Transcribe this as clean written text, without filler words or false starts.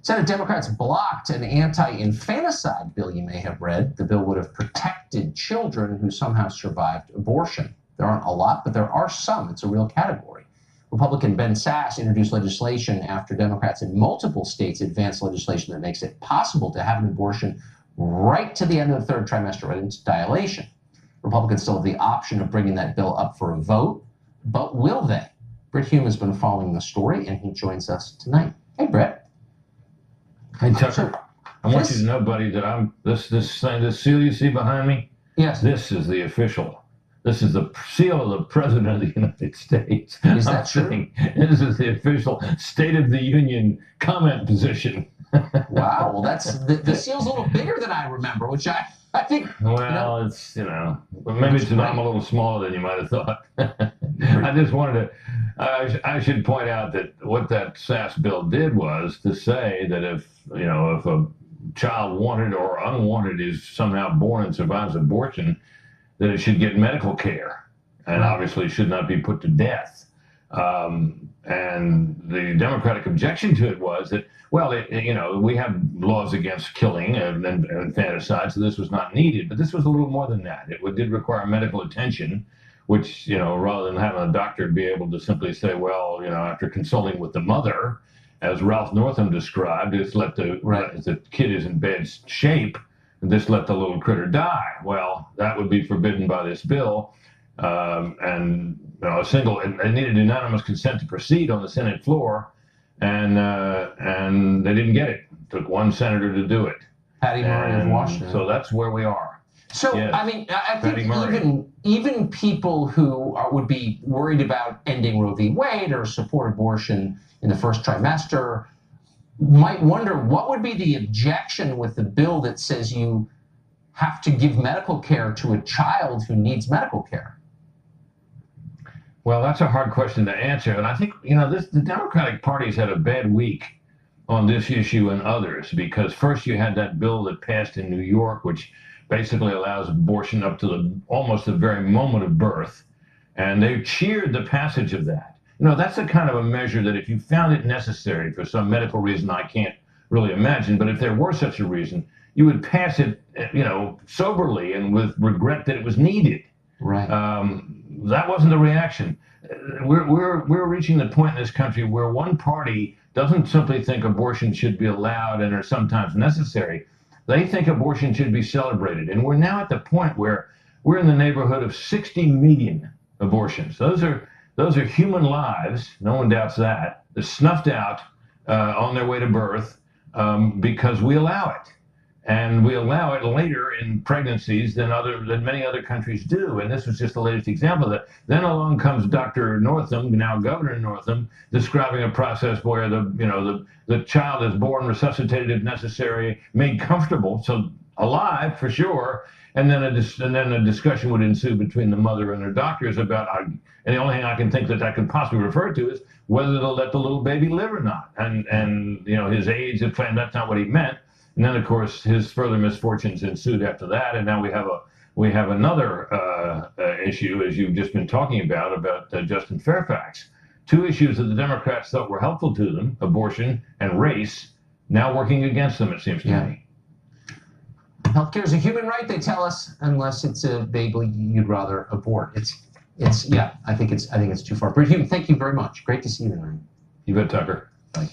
Senate Democrats blocked an anti-infanticide bill you may have read. The bill would have protected children who somehow survived abortion. There aren't a lot, but there are some. It's a real category. Republican Ben Sasse introduced legislation after Democrats in multiple states advanced legislation that makes it possible to have an abortion right to the end of the third trimester, right into dilation. Republicans still have the option of bringing that bill up for a vote, but will they? Brit Hume has been following the story, and he joins us tonight. Hey, Brit. Hey, Tucker. I want you to know, buddy, that this seal you see behind me. Yes. This is the official. This is the seal of the President of the United States. Is that true? This is the official State of the Union comment position. Wow. Well, that's the seal's a little bigger than I remember, which I think. Well, it's maybe it's a little smaller than you might have thought. I just wanted to. I should point out that what that Sasse bill did was to say that if a child wanted or unwanted is somehow born and survives abortion, that it should get medical care and obviously should not be put to death. And the Democratic objection to it was that, well, we have laws against killing and infanticide, so this was not needed. But this was a little more than that. It did require medical attention, which, rather than having a doctor be able to simply say, well, after consulting with the mother, as Ralph Northam described, just let the kid is in bad shape, and just let the little critter die. Well, that would be forbidden by this bill. It needed unanimous consent to proceed on the Senate floor, and they didn't get it. It took one senator to do it. Patty Murray of Washington. So that's where we are. So, yes. I mean, I think even people who would be worried about ending Roe v. Wade or support abortion in the first trimester might wonder what would be the objection with the bill that says you have to give medical care to a child who needs medical care. Well, that's a hard question to answer. And I think, the Democratic Party's had a bad week on this issue and others, because first you had that bill that passed in New York, which basically allows abortion up to almost the very moment of birth. And they cheered the passage of that. That's the kind of a measure that if you found it necessary for some medical reason I can't really imagine, but if there were such a reason, you would pass it, soberly and with regret that it was needed. Right. That wasn't the reaction. We're reaching the point in this country where one party doesn't simply think abortion should be allowed and are sometimes necessary. They think abortion should be celebrated. And we're now at the point where we're in the neighborhood of 60 million abortions. Those are human lives, no one doubts that. They're snuffed out on their way to birth because we allow it. And we allow it later in pregnancies than many other countries do. And this was just the latest example of that. Then along comes Dr. Northam, now Governor Northam, describing a process where the child is born, resuscitated if necessary, made comfortable, so alive for sure. And then a discussion would ensue between the mother and her doctors about, and the only thing I can think that could possibly refer to is whether they'll let the little baby live or not. And his aides have claimed that's not what he meant. And then, of course, his further misfortunes ensued after that. And now we have another issue, as you've just been talking about Justin Fairfax. Two issues that the Democrats thought were helpful to them, abortion and race, now working against them, it seems to me. Healthcare is a human right, they tell us, unless it's a baby you'd rather abort. I think it's too far. Brit Hume, thank you very much. Great to see you tonight. You bet, Tucker. Bye.